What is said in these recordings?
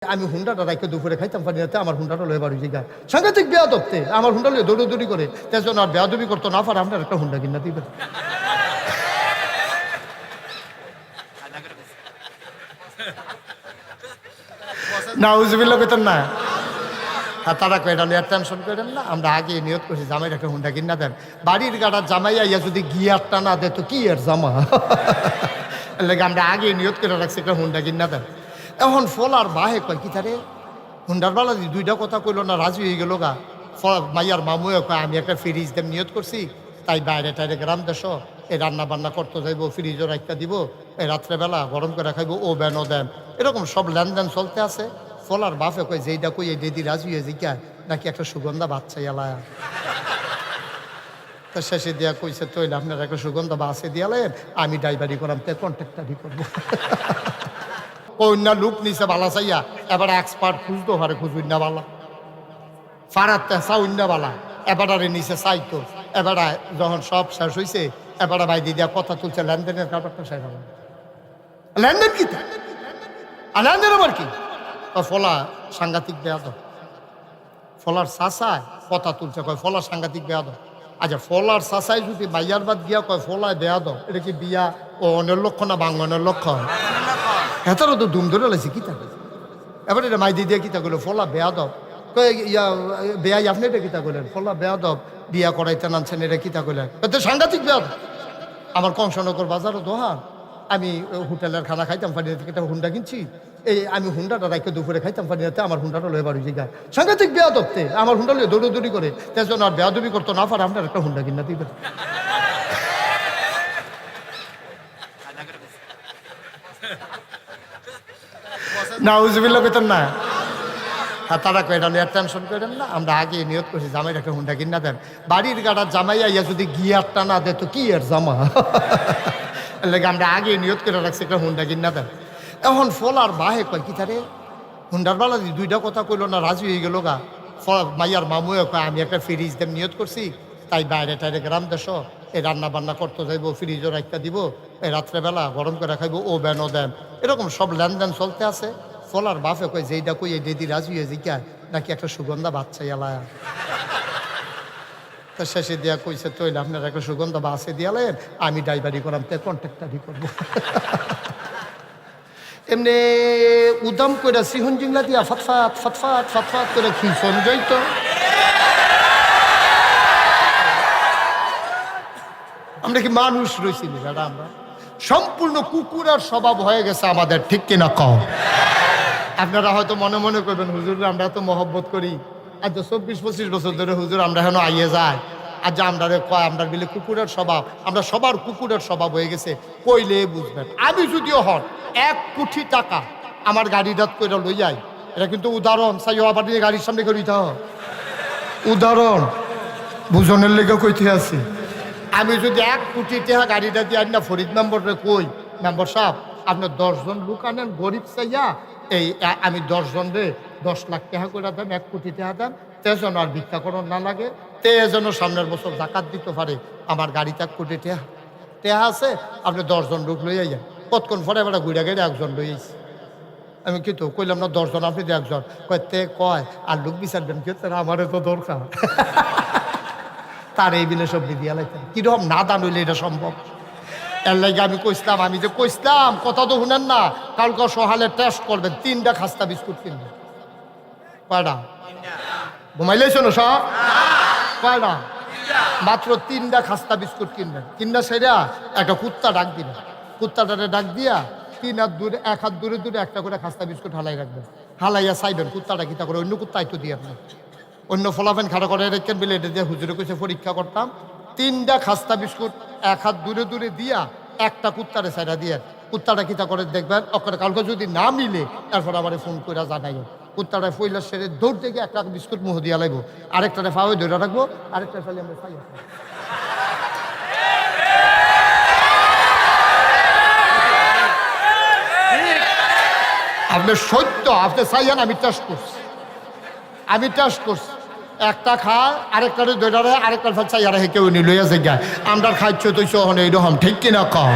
আমি হুন্ডাটা রাখে দুপুরে খাইতাম পানি রাতে আমার হুন্ডাটা লয়ে বাড়ি গা সাংঘাতিক বেয়াদবতে আমার হুন্ডা লয়ে দৌড়ি করে তেজন আর বেয়াদবি করতো না পারে আপনার একটা হুন্ডা কিনা দিবেন না উজবিল্লা পেতেন না আর তারা কয়টা নিয়ে টেনশন করেন না আমরা আগে নিয়ত করছি জামাইয়ের একটা হুন্ডা কিনা দেন বাড়ির গাড়ার জামাই আইয়া যদি গিয়ারটা না দে তো কি এর জামা লাগে আমরা আগে নিয়ত করে রাখছি একটা হুন্ডা কিনা দেন এখন ফল আর বাহে কয় কি তারে হুন্ডার বেলা দুইটা কথা কইলো না রাজি হয়ে গেল গা মাইয়ার মামুয়ে কয় আমি একটা ফ্রিজ দেম নিয়ত করছি তাই বাইরে টাইরে গ্রাম দেশ এই রান্না বান্না করতে যাইবো ফ্রিজও রাখতে দিব এই রাত্রেবেলা গরম করে খাইবো ও বেনও দেন এরকম সব লেনদেন চলতে আছে ফলার বাপে কয় যেইটা কই এই দিদি রাজি হয়ে জিকা নাকি একটা সুগন্ধা বাচ্চা এলায় তো শেষে দিয়া কইছে তৈলে আপনার একটা সুগন্ধা বাসে দিয়ালেন আমি ড্রাইভারি করাম তে কন্ট্রাক্টারই করবো অন্য লুক নিছে বালা চাইয়া এবার এক্সপার্ট খুঁজতো পারে খুঁজুন না বালা ফারাতে চাউন না বালা এবারে নিচে চাইতো এবারে যখন সব শেষ হয়েছে এবারে ভাই দিদিয়া কথা তুলছে লেনদেনের ব্যাপারটা শেষ হবে লেনদেন কি আর লেনদেন আবার কি ফলা সাংঘাতিক বেয়াদব ফলার চাষায় কথা তুলছে কয় ফলার সাংঘাতিক বেয়াদব আচ্ছা ফলার চাষায় যদি মাইয়ার বাদ গিয়া কয় ফলায় বেয়াদব এটা কি বিয়া ও অনের লক্ষ্য না বাঙ্গনের লক্ষ্য হেতারও তো দুম ধরে লাগছে কিতা এবার এটা মাই দিদিয়া কিতা করলো ফলা বেয়াদব ইয়া বেয়াই আপনি এটা কিতা করলেন ফলা বেয়াদব বিয়া করাইতে নানছেন এটা কিতা করলেন এতে সাংঘাতিক বেয়াদব আমার কংসনগর বাজারও দোহান আমি হোটেলের খানা খাইতাম পানি একটা হুন্ডা কিনছি এই আমি হুন্ডাটা রাখে দুপুরে খাইতাম পানি রাতে আমার হুন্ডাটা লয়ে বাড়ি গা সাংঘাতিক বেয়াদবতে আমার হুন্ডা লয়ে দৌড়ি করে তেজন আর বেয়াদবি করতো না পারে আপনার একটা হুন্ডা কিনা দিবেন না উজবিল্লা পেতেন না আর তারা কয়টা নিয়ে টেনশন করেন না আমরা আগে নিয়ত করছি জামাইয়ের একটা হুন্ডা কিনা দেন বাড়ির গাড়ার জামাই আইয়া যদি গিয়ারটা না দে তো কি এর জামা লাগে আমরা আগে নিয়ত করে রাখছি একটা হুন্ডা কিনা দেন এখন ফল আর বাহে কয় কি তারে হুন্ডার বেলা দুইটা কথা কইলো না রাজি হয়ে গেল গা মাইয়ার মামুয়ে কয় আমি একটা ফ্রিজ দেম নিয়ত করছি তাই বাইরে টাইরে গ্রাম দেশ এই রান্না বান্না করতে যাইবো ফ্রিজও রাখতে দিব এই রাত্রেবেলা গরম করে খাইবো ও বেনও দেন এরকম সব লেনদেন চলতে আছে ফলার বাপে কয় যেইটা কই এই দিদি রাজি হয়ে জিকা নাকি একটা সুগন্ধা বাচ্চা এলায় তো শেষে দিয়া কইছে তৈলে আপনার একটা সুগন্ধা বাসে দিয়ালেন আমি ড্রাইভারি করাম তে কন্ট্রাক্টারই করবো এমনি উদাম করে সিহন জিংলা দিয়া ফটফাট ফটফাট ফটফাট করে খিলসন যাইতো আমরা কি মানুষ রয়েছি দাদা আমরা সম্পূর্ণ কুকুরের স্বভাব হয়ে গেছে আমাদের ঠিক কিনা কও আপনারা হয়তো মনে মনে করবেন হুজুর আমরা তো মহব্বত করি আজ 24-25 বছর ধরে হুজুর আমরা হেন আইয়ে যাই আজ আমরা কয় আমরা বিলে কুকুরের স্বভাব আমরা সবার কুকুরের স্বভাব হয়ে গেছে কইলে বুঝবেন আমি যদিও হন 1 কোটি টাকা আমার গাড়িটা করে লই যাই এটা কিন্তু উদাহরণ চাইও আবার নিয়ে গাড়ির সামনে করি তো উদাহরণ বুঝনের লেগে কইতে আছি আমি যদি 1 কোটি টাকা গাড়িটা দিয়ে আনি না ফরিদ নম্বরে কই মেম্বার সাহেব আপনার 10 জন লোক আনেন গরিব চাইয়া এই আমি 10 জন রে 10 লাখ টাকা করে দেন 1 কোটি টাকা দেন তে যেন আর ভিক্ষা করার না লাগে তে যেন সামনের বছর জাকাত দিতে পারে আমার গাড়িতে 1 কোটি টাকা আছে আপনি 10 জন লোক লইয়া যান কতক্ষণ পরে এবার ঘুরে গেলে 1 জন লইয়াছি আমি কিন্তু কইলাম না 10 জন আপনি 1 জন কয় তে কয় আর লোক বিচারবেন কি আমারও তো দরকার তার এই বিলে সব দিয়া লাইতেন কিরকম না দান হইলে এটা সম্ভব এর লাগে আমি কইসলাম আমি যে কইসলাম কথা তো শুনেন না কালকে সহালে টেস্ট করবেন 3টা খাস্তা বিস্কুট কিনবেন কয়টা ঘুমাইলেছ না সব কয়টা মাত্র 3টা খাস্তা বিস্কুট কিনবেন কিনা সেরা একটা কুত্তা ডাক দিবেন কুত্তাটারে ডাক দিয়া 3 হাত দূরে 1 হাত দূরে দূরে একটা করে খাস্তা বিস্কুট হালাই রাখবেন হালাইয়া চাইবেন কুত্তাটা কিতা করে অন্য কুত্তা আইতো দিয়ে আপনার অন্য ফলাফেন খাড়া করে রেখেন বলে এটা দিয়ে হুজুরে কইছে পরীক্ষা করতাম 3টা খাস্তা বিস্কুট 1 হাত দূরে দূরে দিয়া একটা কুত্তারে সাইডা দিয়ে কুত্তাটা কিতা করে দেখবেন ওখানে কালকে যদি না মিলে এরপর আবার ফোন করে জানাই কুত্তাটা ফইলার সেরে দৌড় থেকে একটা বিস্কুট মুহ দিয়া লাগবো আরেকটারে ফাওয়ে ধরে রাখবো আরেকটা ফেলে আমরা খাই আপনি সত্য আপনি চাইয়েন আমি টেস্ট করছি একটা খায় আরেকটারে দৈরারে আরেকটার ফেল চাইয়ারা কেউ নি লইয়া যায় আমরা খাইছ তো এইরকম ঠিক কিনা কম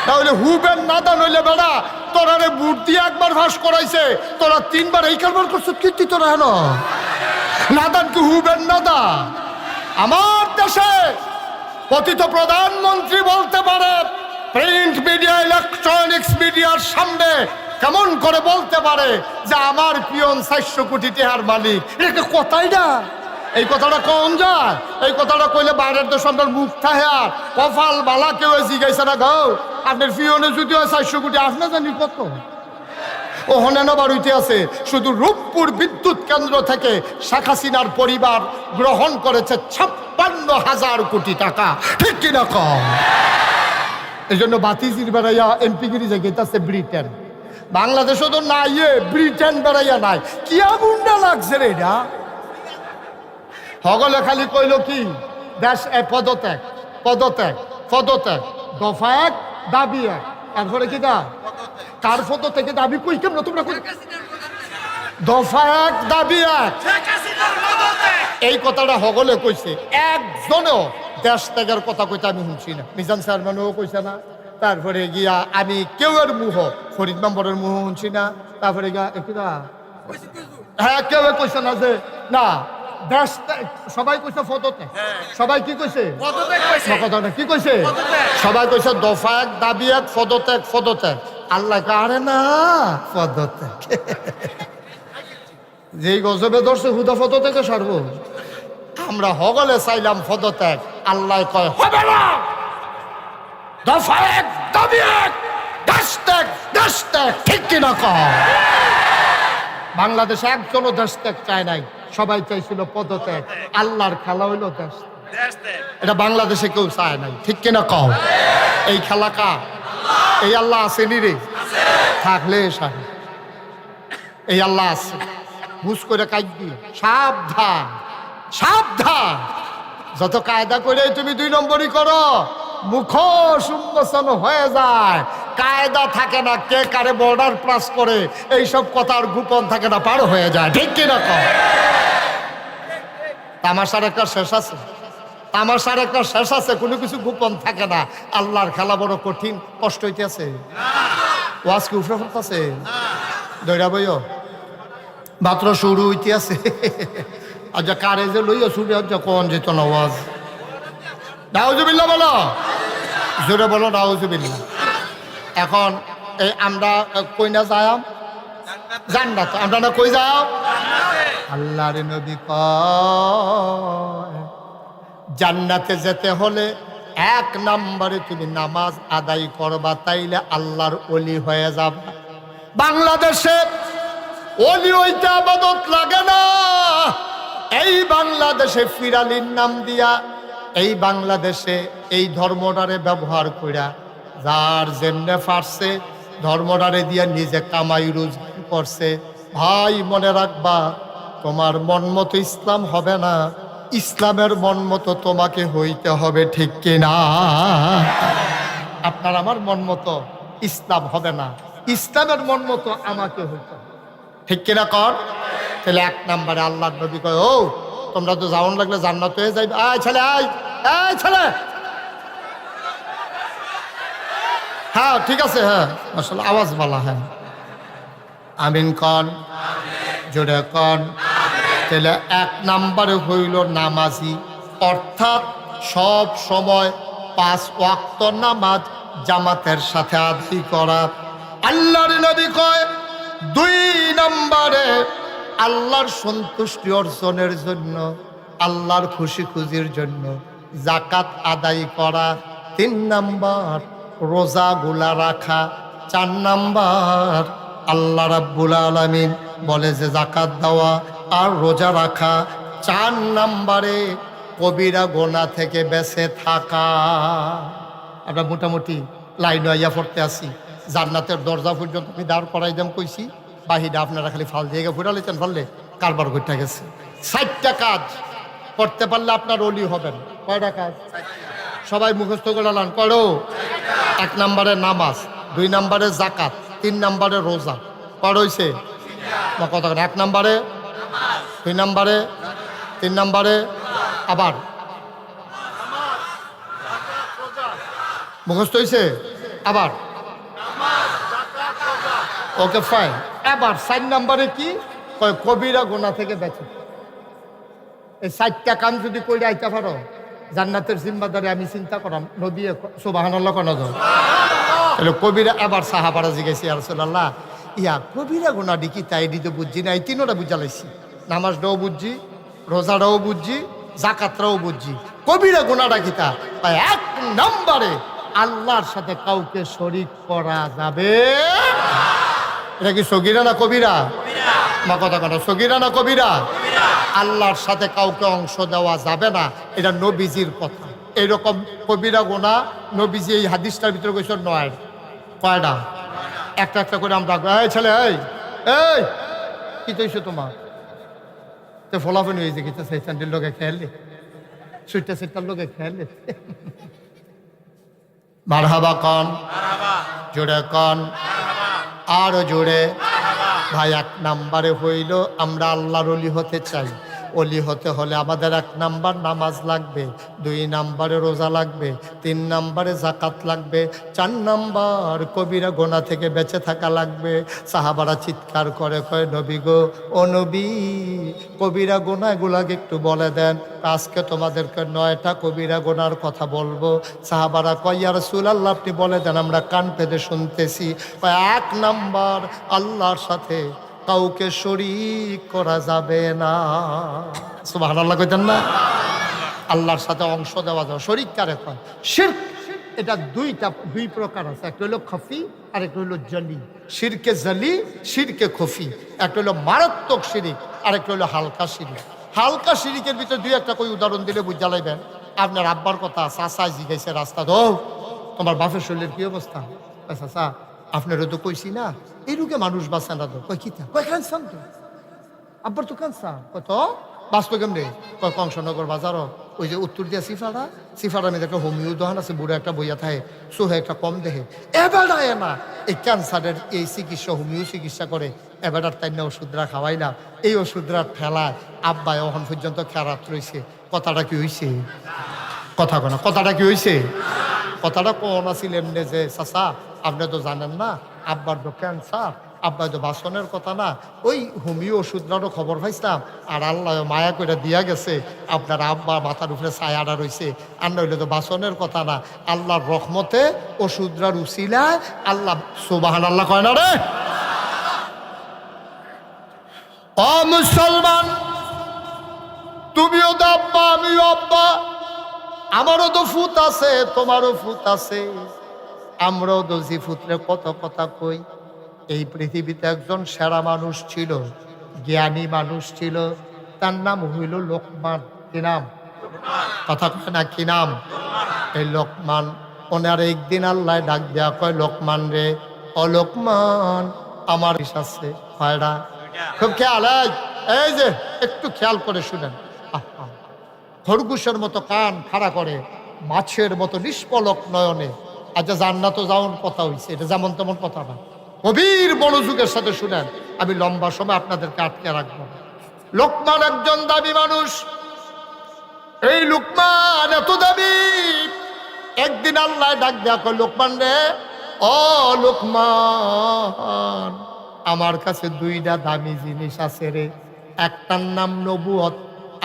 তাহলে হুবেন নাদান হইলে বেড়া তোরা রে বুট দিয়ে একবার ভাস করাইছে, তোরা 3 বার এই কারবার করছো, কীর্তি তোরা হেন নাদান কি হুবেন নাদা? আমার দেশে পতিত প্রধানমন্ত্রী বলতে পারে প্রিন্ট মিডিয়া ইলেকট্রনিক্স মিডিয়ার সামনে কেমন করে বলতে পারে যে আমার পিয়ন 400 কোটি টাকার মালিক? এটা কথাই না, এই কথাটা কম যায়। এই কথাটা কইলে বাইরের দেশ আপনার মুখ থাহে কপাল বালা কেউ জিগাইছে না গাও আপনার পিয়নে যদি হয় 400 কোটি, আপনার জানি কত ও হনেন বাড়িতে আছে। শুধু রূপপুর বিদ্যুৎ কেন্দ্র থেকে শেখ হাসিনার পরিবার গ্রহণ করেছে 56,000 কোটি টাকা, ঠিক কিনা কম? এই জন্য বাতিজির বেড়াইয়া এমপি গিরি জায়গাতে ব্রিটেন, বাংলাদেশও তো নাই, ব্রিটেন বেড়াইয়া নাই। কি আগুনটা লাগছে রে এটা? হগলে খালি কইল কি দেশ পদত্যাগ পদত্যাগ পদত্যাগ, দফা 1 দাবি 1, তারপরে কি দা কার পদত্যাগে দাবি কই কেমন তোমরা কই? দফা 1 দাবি 1, এই কথাটা হগলে কইছে। একজনও দেশ ত্যাগের কথা কইতে আমি শুনছি না। মিজান চেয়ারম্যানও কইছে না, তারপরে গিয়া আমি কেউয়ের মুহ ফরিদ মেম্বরের মুহ শুনছি না, তারপরে গিয়া হ্যাঁ কেউ কইছে না যে না দেশ সবাই কইছে পদত্যাগ, সবাই কি কইছে কি কইছে? সবাই কইছে দফা 1 দাবি 1 পদত্যাগ পদত্যাগ। আল্লাহ কারে না পদত্যাগ, যেই গজবে ধরছে হুদা পদত্যাগে সারব। আমরা হগলে চাইলাম পদত্যাগ, আল্লাহ কয় হবে না, দফা 1 দাবি 1 দেশ ত্যাগ দেশ ত্যাগ, ঠিক কিনা কয়? বাংলাদেশে একজনও দেশ ত্যাগ চায় নাই, সবাই চাইছিল পদত্যাগ। আল্লাহর খেলা হইল দেশ, এটা বাংলাদেশে কেউ চায় নাই, ঠিক কিনা কও? এই খেলা কা? এই আল্লাহ আসেনি রে, থাকলে সারি এই আল্লাহ আছে। বুঝ করে কাইদি সাবধান সাবধান, যত কায়দা করে তুমি 2 নম্বরই করো মুখ উন্মোচন হয়ে যায়। কায়দা থাকে না, কে কারে বর্ডার ক্রস করে এইসব কথার গোপন থাকে না, পার হয়ে যায়, ঠিক কিনা কও? তামাশার একটা শেষ আছে, তামাশার একটা শেষ আছে, কোনো কিছু গোপন থাকে না। আল্লাহর খেলা বড় কঠিন, কষ্ট হইতেছে, ওয়াজ কি উফরে পড়তেছে, দৈরা বইও মাত্র শুরু হইতে আছে। আচ্ছা কারে যে লইয়া শুরু হচ্ছে কোন যেত না ওয়াজ? নাউজুবিল্লাহ বলো, জোরে বলো নাউজুবিল্লাহ। এখন এই আমরা কই না যাম জান্নাত, আমরা না কই যাও? আল্লাহর নবী কয় জান্নাতে যেতে হলে 1 নম্বরে তুমি নামাজ আদায় করবা, তাইলে আল্লাহর ওলি হয়ে যাবা। বাংলাদেশে ওলি হইতে আবাদত লাগে না, এই বাংলাদেশে ফিরালির নাম দিয়া এই বাংলাদেশে এই ধর্মটারে ব্যবহার কইরা যার যেমনে পারছে ধর্মটারে দিয়া নিজে কামাই রোজগার করছে। ভাই মনে রাখবা, তোমার মন মতো ইসলাম হবে না, ইসলামের মন মতো তোমাকে হইতে হবে, ঠিক কিনা? আপনার আমার মন মতো ইসলাম হবে না, ইসলামের মন মতো আমাকে হইতে হবে, ঠিক কিনা কর? তাহলে 1 নম্বরে আল্লাহর নবী কয় ও তোমরা তো যাওন লাগলে জান্নাত হয়ে যাইবে। আয় ছেলে আয়, এই ছেলে, হ্যাঁ ঠিক আছে, হ্যাঁ আসলে আওয়াজ বলা, হ্যাঁ আমিন কন, জোরে কন। তাহলে 1 নম্বরে হইল নামাজি, অর্থাৎ সব সময় 5 ওয়াক্ত নামাজ জামাতের সাথে আদায় করা। আল্লাহর নবী কয় 2 নম্বরে আল্লাহর সন্তুষ্টি অর্জনের জন্য, আল্লাহর খুশি খুশির জন্য জাকাত আদায় করা। 3 নম্বর রোজাগুলা রাখা। 4 নম্বর আল্লাহ রাব্বুল আলামিন বলে যে জাকাত দেওয়া আর রোজা রাখা। 4 নম্বরে কবিরা গোনা থেকে বেঁচে থাকা। আমরা মোটামুটি লাইন আইয়া পড়তে আসি, জান্নাতের দরজা পর্যন্ত আমি দাঁড় করাই দাম কইছি, বাহিরে আপনারা খালি ফাল দিয়ে ঘুরা লেছেন, ফললে কারবার ঘুরতে গেছে। 4টা কাজ করতে পারলে আপনার ওলি হবেন। কয়টা কাজ? সবাই মুখস্থ করে লান করো। 1 নম্বরে নামাজ, 2 নম্বরে জাকাত, 3 নম্বরে রোজা। কর হইছে না কথা? 1 নম্বরে, 2 নম্বরে, 3 নম্বরে, আবার মুখস্থ হইছে। আবার ওকে ফাইন। এবার 4 নম্বরে কি কয়? কবিরা গুনাহ থেকে বেঁচে। এই 4টা কাম যদি কইরা আইতে পারো, জান্নাতের জিম্মাদারি আমি চিন্তা করাম। নবী সুবহানাল্লাহ কোন জন তাহলে কবিরা। এবার সাহাবারা জিজ্ঞাসা, ইয়া রাসূলুল্লাহ, ইয়া কবিরা গুনাহ কি? তাই দিতে বুঝছি না, এই তিনটা বুঝালাইছি। নামাজটাও বুঝছি, রোজাটাও বুঝছি, জাকাতটাও বুঝছি, কবিরা গুনাহটা কি? তা 1 নম্বরে আল্লাহর সাথে কাউকে শরীক করা যাবে। এটা কি সগীরা না কবিরা? মা কথা কথা, সগীরা না কবিরা? আল্লাহর সাথে কাউকে অংশ দেওয়া যাবে না, এটা নবীজির কথা। এইরকম কবিরা গুনাহ নবীজি এই হাদিসটার ভিতরে কইছে 9। কয়টা? একটা একটা করে আমরা, এই ছেলে, এই এই কি তৈছো তোমার? তো ফলাফল হয়েছে কি? স্যান্ডেল লোকে খেয়ালে, সুইটা সেটার লোকে খেয়ালে। মারহাবা কন, জোরে কন, আরো জোরে। ভাই 1 নম্বরে হইল আমরা আল্লাহর ওলি হতে চাই। ওলি হতে হলে আমাদের 1 নম্বর নামাজ লাগবে, 2 নম্বরে রোজা লাগবে, 3 নম্বরে জাকাত লাগবে, 4 নম্বর কবিরা গুনাহ থেকে বেঁচে থাকা লাগবে। সাহাবারা চিৎকার করে কয়, নবী গো, ও নবী, কবিরা গুনাহগুলোকে একটু বলে দেন। আজকে তোমাদেরকে 9টা কবিরা গুনার কথা বলবো। সাহাবারা কয়, ইয়া রাসূলুল্লাহ, আপনি বলে দেন, আমরা কান পেতে শুনতেছি। 1 নম্বর আল্লাহর সাথে কাউকে শরীক করা যাবে না। সুবহানাল্লাহ কইতেন না? আল্লাহর সাথে অংশ দেওয়া যাবে। শরীক কারে কয়? শিরক। এটা 2 প্রকার আছে, একটা হলো খফি আর একটা হলো জলি। শিরকে জলি, শিরকে খফি। একটা হলো মারাত্মক শিরিক আর একটা হলো হালকা শিরিক। হালকা শিরিকের ভিতরে 2-1টা কই উদাহরণ দিলে বুঝা লাইবেন। আপনার আব্বার কথা চাচা জিগাইছে রাস্তা, তো তোমার বাপের শরীরের কি অবস্থা? চাচা আপনারও তো কইছি না, এই রোগে মানুষ বাঁচে না। তো কয় কিতা? কয় ক্যান্সার। তো আব্বার তো ক্যান্সার। কত বাঁচলো কেমনে? কয় কংসনগর বাজারও ওই যে উত্তর দিয়া সিফারা মেয়েদের একটা হোমিও দোকান আছে, বুড়ো একটা বইয়া থাকে, সোহে একটা কম দেহে। এবার না এই ক্যান্সারের এই চিকিৎসা হোমিও চিকিৎসা করে। এবার তাই না ওষুধরা খাওয়াই না, এই ওষুধরা ঠেলায় আব্বা এখন পর্যন্ত খেরাত রয়েছে। কথাটা কি হয়েছে? কথা কনা, কথাটা কি হয়েছে? কথাটা কোন আছিল এমনি যে, চাচা আপনি তো জানেন না, আব্বার তো ক্যান্সার, আব্বা তো বাসনের কথা না, ওই হোমিও ওষুধরারও খবর পাইছিলাম, আর আল্লাহ মায়া করে দিয়া গেছে, আপনার আব্বা মাথার উপরে ছায়াটা রয়েছে। আর নইলে তো বাসনের কথা না, আল্লাহর রহমতে ওষুধরার উছিলায় আল্লাহ। সুবহানাল্লাহ কয় না রে? ও মুসলমান, তুমিও তো আব্বা, আমিও আব্বা, আমারও তো ফুত আছে, তোমারও ফুত আছে, আমরাও তো জি ফুতরে কত কথা কই। এই পৃথিবীতে একজন সেরা মানুষ ছিল, জ্ঞানী মানুষ ছিল, তার নাম হইল লোকমান। কি নাম? কথা কয় না, কি নাম? এই লোকমান। ওনার একদিন আল্লাহ ডাক দেয়া কয়, লোকমান রে, ও লোকমান, আমার আছে কয়টা? খুব খেয়াল, এই যে একটু খেয়াল করে শুনেন। খরগোশের মতো কান খাড়া করে, মাছের মতো নিষ্পলক নয়নে। আচ্ছা, জান্নাতে যাওয়ার কথা হয়েছে, এটা যেমন তেমন কথা না, গভীর মনোযোগের সাথে শুনেন। আমি লম্বা সময় আপনাদেরকে আটকে রাখবো। লোকমান একজন দাবি মানুষ। এই লোকমান এত দাবি, একদিন আল্লাহ ডাক দেয়া কয়, লোকমান রে, ও লোকমান, আমার কাছে 2টা দামি জিনিস আছে রে। একটার নাম নবুয়ত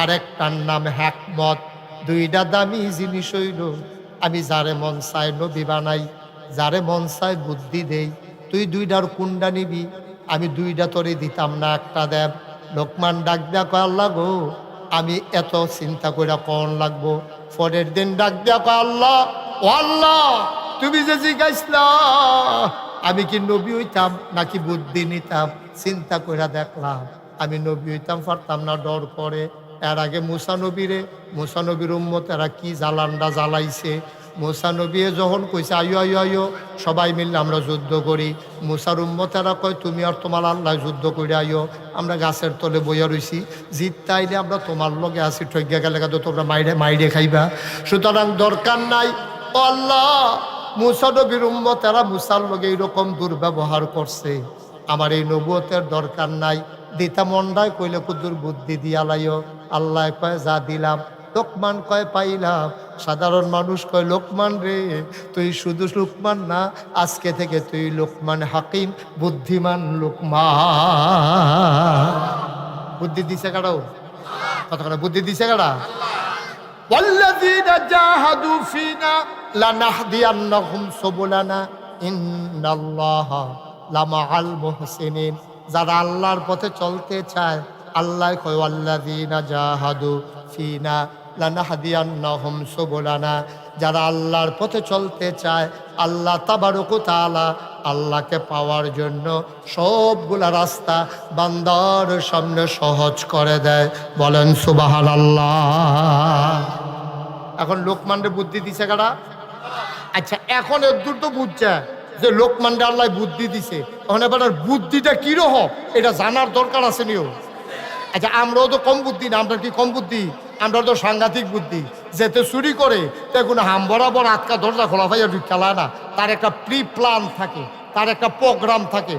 আর একটার নাম হিকমত। 2টা দামি জিনিস হইল, আমি যারে মন চাই নবী বানাই, যারে মন চাই বুদ্ধি দেই। তুই 2টার কোনটা নিবি? আমি 2টা তোরে দিতাম না, একটা দেব। লোকমান ডাক দেয়া কয়, আল্লাহ গো, আমি এত চিন্তা করে কোন লাগবো? পরের দিন ডাক দেয়া কয়, আল্লাহ, ও আল্লাহ, তুমি যে জিজ্ঞাসলা আমি কি নবী হইতাম নাকি বুদ্ধি নিতাম, চিন্তা করে দেখলাম আমি নবী হইতাম পারতাম না, ডর করে। এর আগে মুসা নবীর উম্মত এরা কি জ্বালানটা জ্বালাইছে। মুসা নবী যখন কইছে, আয়ো আয়ো আয়ো, সবাই মিললে আমরা যুদ্ধ করি, মুসার উম্মতেরা কয়, তুমি আর তোমার আল্লাহ যুদ্ধ করে আইও, আমরা গাছের তলে বইয়া রইছি, জিত তাইলে আমরা তোমার লগে আসি, ঠগিয়া গেলে তো তোমরা মাইরে খাইবা, সুতরাং দরকার নাই। ও আল্লাহ, মুসা নবীর উম্মতেরা মুসার লগে এইরকম দুর্ব্যবহার করছে, আমার এই নবুয়তের দরকার নাই। দিতা মন্ডায় কইলে কুদুর বুদ্ধি দিয়া লাইও। আল্লাহ কয়, যা দিলাম। লোকমান কয় পাইলাম। সাধারণ মানুষ কয় লোকমান রে তুই শুধু লোকমান না, আজকে থেকে তুই লোকমান হাকিম, বুদ্ধিমান লোকমান। বুদ্ধি দিছে কারাও, কতক্ষণ বুদ্ধি দিছে কারা? ওয়াল্লাযীনা জাহাদু ফীনা লানাহদিয়ান্নাহুম সুবুলানা ইন্নাল্লাহা লামাআল মুহসিনিন। যারা আল্লাহর পথে চলতে চায়, আল্লাহ কয় ওয়াল্লাযীনা জাহাদু ফীনা লানাহদিয়ান্নাহুম সুবুলানা। যারা আল্লাহর পথে চলতে চায়, আল্লাহ তাবারক ওয়া তাআলা আল্লাহকে পাওয়ার জন্য সবগুলা রাস্তা বান্দার সামনে সহজ করে দেয়। বলেন সুবহানাল্লাহ। এখন লোকমানরে বুদ্ধি দিছে কারা? আচ্ছা, এখন এদূর তো বুঝছে যে লোকমানরে আল্লাহ বুদ্ধি দিছে, এখন এবার বুদ্ধিটা কিরকম এটা জানার দরকার আছে নিও। আচ্ছা, আমরাও তো কম বুদ্ধি না, আমরা কি কম বুদ্ধি? আমরা তো সাংঘাতিক বুদ্ধি। যেতে চুরি করে তে কোনো হাম বরাবর আটকা দরজা খোলা ভাইয়া ঢুকালায় না, তার একটা প্রি প্ল্যান থাকে, তার একটা প্রোগ্রাম থাকে।